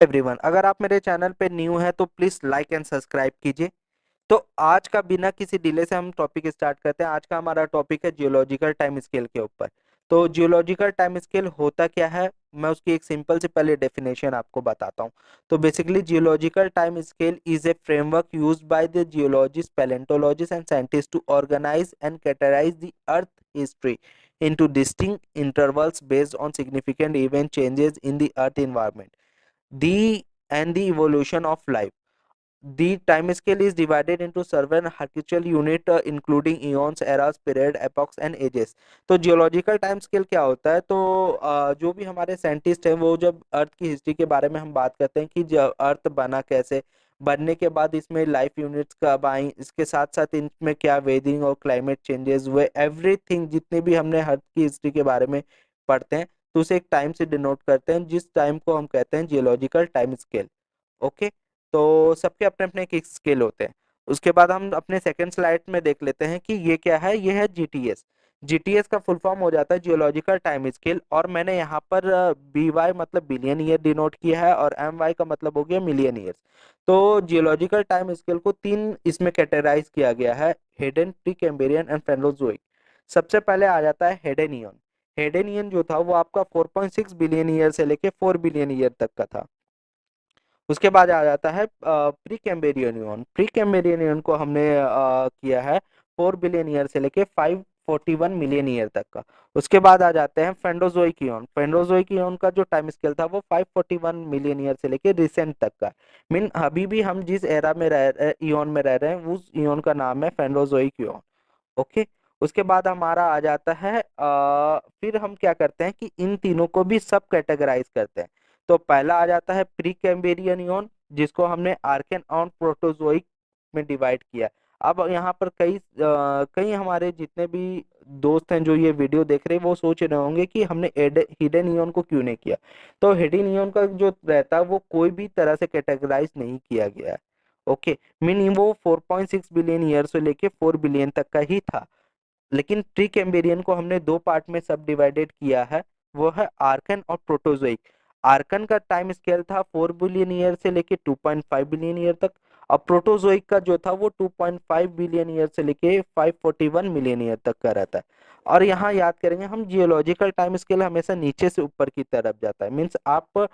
Everyone, अगर आप मेरे चैनल पे न्यू हैं तो प्लीज लाइक एंड सब्सक्राइब कीजिए। तो आज का बिना किसी डिले से हम टॉपिक स्टार्ट करते हैं। आज का हमारा टॉपिक है जियोलॉजिकल टाइम स्केल के ऊपर। तो जियोलॉजिकल टाइम स्केल होता क्या है, मैं उसकी एक सिंपल से पहले डेफिनेशन आपको बताता हूँ। तो basically geological time scale is a framework used by the geologist, palaeontologist and scientist to organise and categorise the earth history into distinct intervals based on significant event changes in the earth environment, the and the evolution of life. The time scale is divided into several hierarchical unit including eons, eras, period, epochs and ages. तो geological time scale क्या होता है? तो जो भी हमारे scientist हैं वो जब अर्थ की हिस्ट्री के बारे में हम बात करते हैं कि जब अर्थ बना कैसे, बनने के बाद इसमें लाइफ यूनिट्स कब आई, इसके साथ साथ इनमें क्या वेदरिंग और क्लाइमेट चेंजेस हुए, एवरीथिंग जितने भी हमने अर्थ की हिस्ट्री के बारे में पढ़ते हैं तो उसे एक टाइम से डिनोट करते हैं, जिस टाइम को हम कहते हैं जियोलॉजिकल टाइम स्केल। ओके। तो सबके अपने अपने एक स्केल होते हैं। उसके बाद हम अपने सेकंड स्लाइड में देख लेते हैं कि ये क्या है। ये है जीटीएस। जीटीएस का फुल फॉर्म हो जाता है जियोलॉजिकल टाइम स्केल, और मैंने यहाँ पर बी वाई मतलब बिलियन ईयर डिनोट किया है और एम वाई का मतलब हो गया मिलियन ईयर्स। तो जियोलॉजिकल टाइम स्केल को तीन इसमें कैटेगराइज किया गया है: हेडन, प्री कैम्ब्रियन एंड फेनोजोइक। सबसे पहले आ जाता है हेडेनियन। हेडेनियन जो था वो आपका 4.6 बिलियन ईयर से लेके 4 बिलियन ईयर तक का था। उसके बाद आ जाता है प्री कैम्ब्रियन यून। प्री कैम्ब्रियन यून को हमने किया है 4 बिलियन ईयर से लेके 541 मिलियन ईयर तक का। उसके बाद आ जाते हैं फेंडोजोइक ईयन। फेंडोजोइक ईयन का जो टाइम स्केल था वो 541 मिलियन ईयर से लेके रिसेंट तक का। मीन अभी भी हम जिस एरा में रह ईयन में रह रहे हैं उस ईयन का नाम है फेंडोजोइक ईयन। ओके। उसके बाद हमारा आ जाता है फिर हम क्या करते हैं कि इन तीनों को भी सब कैटेगराइज करते हैं। तो पहला आ जाता है प्री कैम्ब्रियन इयन, जिसको हमने आर्कन और प्रोटोजोइक में डिवाइड किया। अब यहाँ पर कई हमारे जितने भी दोस्त हैं जो ये वीडियो देख रहे हैं वो सोच रहे होंगे कि हमने हिडन इयन को क्यों नहीं किया। तो हिडन इयन का जो रहता है वो कोई भी तरह से कैटेगराइज नहीं किया गया है। ओके। मीनिंग वो 4.6 बिलियन ईयर से लेके 4 बिलियन तक का ही था। लेकिन प्री कैम्ब्रियन को हमने दो पार्ट में सब डिवाइडेड किया है, वो है आर्कन और प्रोटोजोइक। आर्कन का टाइम स्केल था 4 बिलियन ईयर से लेके 2.5 बिलियन ईयर तक, और प्रोटोजोइक का जो था वो 2.5 बिलियन ईयर से लेके 541 मिलियन ईयर तक का रहता है। और यहाँ याद करेंगे हम जियोलॉजिकल टाइम स्केल हमेशा नीचे से ऊपर की तरफ जाता है। मीन्स आप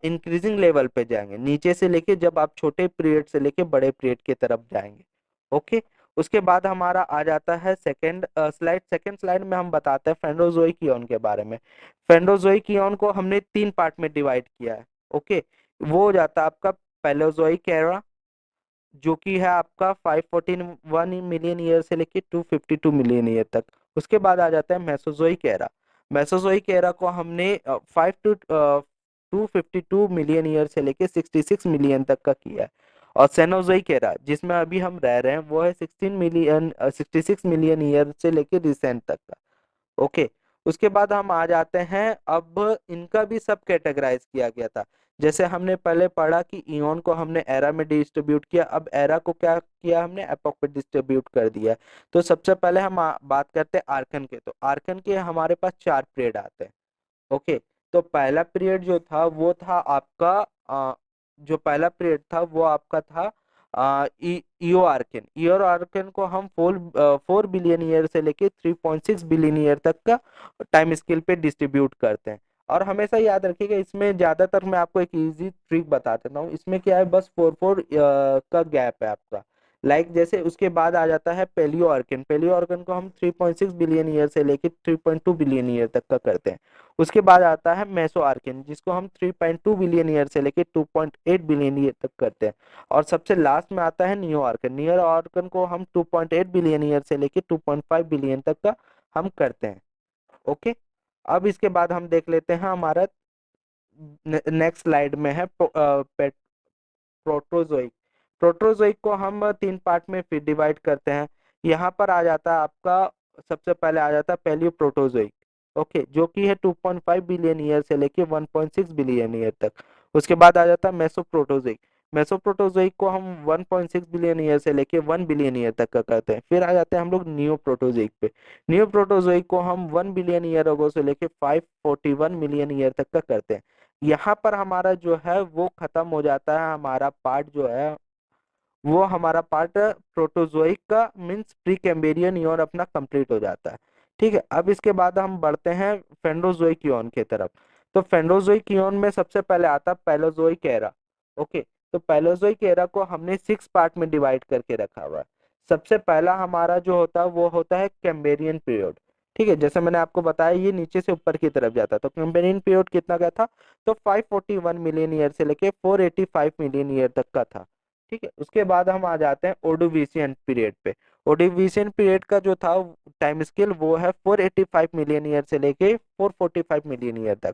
इंक्रीजिंग लेवल पे जाएंगे नीचे से लेके, जब आप छोटे पीरियड से लेके बड़े पीरियड की तरफ जाएंगे। ओके। उसके बाद हमारा आ जाता है सेकंड स्लाइड। सेकंड स्लाइड में हम बताते हैं फेनोजोइक इयन के बारे में। फेनोजोइक इयन को हमने तीन पार्ट में डिवाइड किया है। ओके। वो हो जाता है आपका पैलेओजोइक एरा, जो कि है आपका 541 मिलियन ईयर से लेके 252 मिलियन ईयर तक। उसके बाद आ जाता है मेसोजोइक एरा। मेसोजोइक एरा को हमने 252 मिलियन ईयर से लेके 66 मिलियन तक का किया है। और सेनोजोइक एरा जिसमें अभी हम रह रहे हैं वो है 66 मिलियन ईयर से लेके रिसेंट तक का। ओके। उसके बाद हम आ जाते हैं, अब इनका भी सब कैटेगराइज किया गया था। जैसे हमने पहले पढ़ा कि इयन को हमने एरा में डिस्ट्रीब्यूट किया, अब एरा को क्या किया हमने एपोक पे डिस्ट्रीब्यूट कर दिया। तो सबसे पहले हम बात करते हैं आर्कन के। तो आर्कन के हमारे पास चार पीरियड आते हैं। ओके। तो पहला पीरियड जो था वो था आपका जो पहला पीरियड था वो आपका था ईओ आर्कन। ईओ आर्कन को हम 4 बिलियन ईयर से लेके 3.6 बिलियन ईयर तक का टाइम स्केल पे डिस्ट्रीब्यूट करते हैं। और हमेशा याद रखिएगा, इसमें ज्यादातर मैं आपको एक इजी ट्रिक बता देता हूँ। इसमें क्या है, बस 4 4 का गैप है आपका। जैसे उसके बाद आ जाता है पेलियो आर्कन। पेलियो आर्कन को हम 3.6 बिलियन ईयर से लेके 3.2 बिलियन ईयर तक का करते हैं। उसके बाद आता है मेसो आर्किन, जिसको हम 3.2 बिलियन ईयर से लेके 2.8 बिलियन ईयर तक करते हैं। और सबसे लास्ट में आता है नियो आर्कन। नियो आर्कन को हम 2.8 बिलियन ईयर से लेके 2.5 बिलियन तक का हम करते हैं। ओके। अब इसके बाद हम देख लेते हैं हमारा नेक्स्ट स्लाइड में है प्रोटोजोइक। प्रोटोजोइक को हम तीन पार्ट में फिर डिवाइड करते हैं। यहाँ पर आ जाता है आपका, सबसे पहले आ जाता है पैलियो प्रोटोजोइक। ओके, जो कि है 2.5 बिलियन ईयर से लेके 1.6 बिलियन ईयर तक। उसके बाद आ जाता है मेसोप्रोटोजोइक। मेसोप्रोटोजोइक को हम 1.6 बिलियन ईयर से लेके 1 बिलियन ईयर तक का करते हैं। फिर आ जाते हैं हम लोग नियो प्रोटोजोइक पे। नियो प्रोटोजोइक को हम 1 बिलियन ईयर अगो से लेके 541 मिलियन ईयर तक का करते हैं। यहाँ पर हमारा जो है वो खत्म हो जाता है, हमारा पार्ट जो है वो हमारा पार्ट प्रोटोजोइक का मीन्स प्री कैम्ब्रियन ईयर अपना कंप्लीट हो जाता है। ठीक है, अब इसके बाद हम बढ़ते हैं फेंडोजोइक ईयर की तरफ। तो फेंडोजोइक ईयर में सबसे पहले आता है पैलोजोइक एरा। ओके, तो पैलोजोइक एरा को हमने 6 पार्ट में डिवाइड करके रखा हुआ है। सबसे पहला हमारा जो होता है वो होता है कैम्ब्रियन पीरियड। ठीक है, जैसे मैंने आपको बताया ये नीचे से ऊपर की तरफ जाता है, तो कैम्ब्रियन पीरियड कितना का था, तो 541 मिलियन ईयर से लेके 485 मिलियन ईयर तक का था। ठीक है, उसके बाद हम आ जाते हैं ओडोविशियन पीरियड पे। ओडोविशियन पीरियड का जो था टाइम स्केल वो है 485 मिलियन ईयर से लेके 445 मिलियन ईयर तक।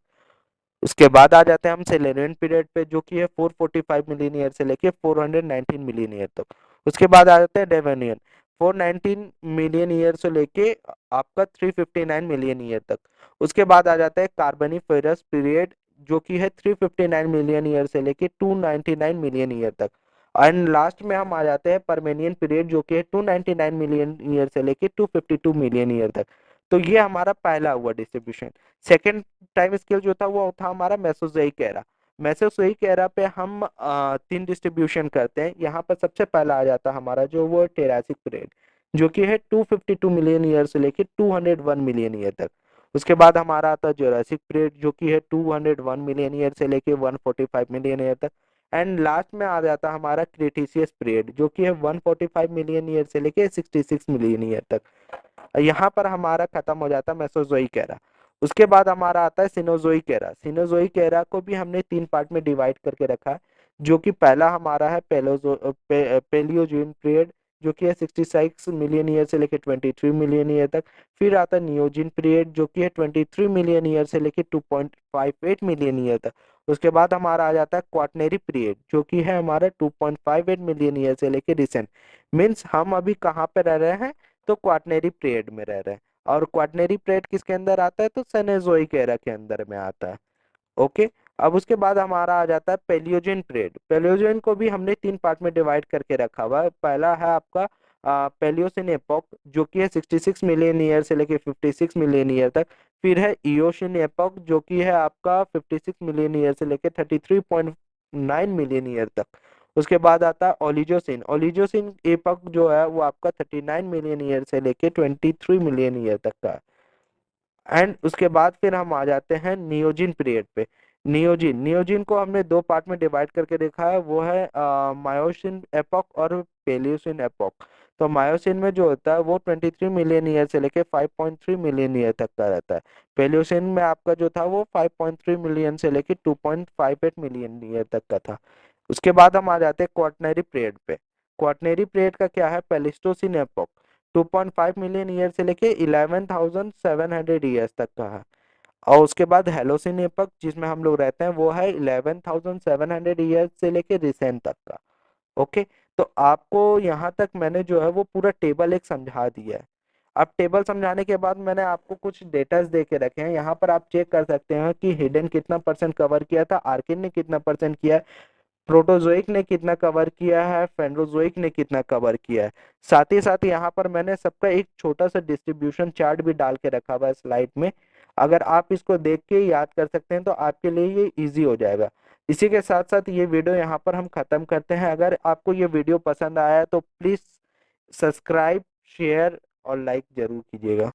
उसके बाद आ जाते हैं हम सेलेनियन पीरियड पे, जो कि है 445 मिलियन ईयर से लेके 419 मिलियन ईयर तक। उसके बाद आ जाते हैं डेवोनियन, 419 मिलियन ईयर से लेके आपका 359 मिलियन ईयर तक। उसके बाद आ जाता है कार्बोनिफेरस पीरियड, जो कि है 359 मिलियन ईयर से लेके 299 मिलियन ईयर तक। एंड लास्ट में हम आ जाते हैं परमेनियन पीरियड, जो कि है 299 मिलियन ईयर से लेके 252 मिलियन ईयर तक। तो ये हमारा पहला हुआ डिस्ट्रीब्यूशन। सेकेंड टाइम स्केल जो था वो था हमारा मेसोजोइक एरा। मेसोजोइक एरा पे हम 3 डिस्ट्रीब्यूशन करते हैं। यहाँ पर सबसे पहला आ जाता है हमारा जो वो टेरासिक पीरियड, जो कि है 252 मिलियन ईयर से लेके 201 मिलियन ईयर तक। उसके बाद हमारा आता है जोरासिक पीरियड, जो कि है 201 मिलियन ईयर से लेके 145 मिलियन ईयर तक। एंड लास्ट में आ जाता है हमारा क्रिटेशियस पीरियड, जो कि है 145 मिलियन ईयर से लेके 66 मिलियन ईयर तक। यहाँ पर हमारा खत्म हो जाता है मेसोजोइक एरा। उसके बाद हमारा आता है सिनोजोइक एरा। सिनोजोइक एरा को भी हमने 3 पार्ट में डिवाइड करके रखा है, जो कि पहला हमारा है पेलियोजोइन पीरियड, जो कि है 66 मिलियन ईयर से लेके 23 मिलियन ईयर तक। फिर आता है नियोजिन पीरियड, जो कि है 23 मिलियन ईयर से लेके 2.58 मिलियन ईयर तक। उसके बाद हमारा आ जाता है क्वाटरनरी पीरियड, जो कि है हमारा 2.58 मिलियन ईयर से लेके रिसेंट। मीन्स हम अभी कहाँ पे रह रहे हैं, तो क्वाटरनरी पीरियड में रह रहे हैं। और क्वाटरनरी पीरियड किसके अंदर आता है, तो सेनेजोइक एरा के अंदर में आता है। ओके, अब उसके बाद हमारा आ जाता है पेलियोजोइन पीरियड। पेलियोजोइन को भी हमने 3 पार्ट में डिवाइड करके रखा हुआ है। पहला है आपका पेलियोसिन एपोक, जो कि है 66 मिलियन ईयर से लेके 56 मिलियन ईयर तक। फिर है इयोशिन एपोक, जो कि है आपका 56 मिलियन ईयर से लेके 33.9 मिलियन ईयर तक। उसके बाद आता है ओलिजोसिन। ओलिजोसिन एपोक जो है वो आपका 39 मिलियन ईयर से लेके 23 मिलियन ईयर तक का। एंड उसके बाद फिर हम आ जाते हैं नियोजिन पीरियड पे। नियोजिन नियोजिन को हमने 2 पार्ट में डिवाइड करके देखा है, वो है मायोसिन एपोक और पेलियोसिन एपोक। तो मायोसिन में जो होता है वो 23 मिलियन ईयर से लेके 5.3 मिलियन ईयर तक का रहता है। पेलियोसिन में आपका जो था वो 5.3 मिलियन से लेके 2.58 मिलियन ईयर तक का था। उसके बाद हम आ जाते हैं क्वाटरनरी पीरियड पे। क्वाटरनरी पीरियड का क्या है, पेलिस्टोसिन एपोक, 2.5 मिलियन ईयर से लेके 11,700 ईयर्स तक का है। और उसके बाद हेलोसिन एपक जिसमें हम लोग रहते हैं वो है 11,700 ईयर्स से लेके रिसेंट तक का। ओके, तो आपको यहाँ तक मैंने जो है वो पूरा टेबल एक समझा दिया है। अब टेबल समझाने के बाद मैंने आपको कुछ डेटास दे के रखे हैं। यहाँ पर आप चेक कर सकते हैं कि हिडन कितना परसेंट कवर किया था, आर्किन ने कितना परसेंट किया, प्रोटोजोइक ने कितना कवर किया है, फेंड्रोजोइक ने कितना कवर किया है। साथ ही साथ यहाँ पर मैंने सबका एक छोटा सा डिस्ट्रीब्यूशन चार्ट भी डाल के रखा हुआ है स्लाइड में। अगर आप इसको देख के याद कर सकते हैं तो आपके लिए ये इजी हो जाएगा। इसी के साथ साथ ये वीडियो यहाँ पर हम खत्म करते हैं। अगर आपको ये वीडियो पसंद आया है तो प्लीज सब्सक्राइब, शेयर और लाइक जरूर कीजिएगा।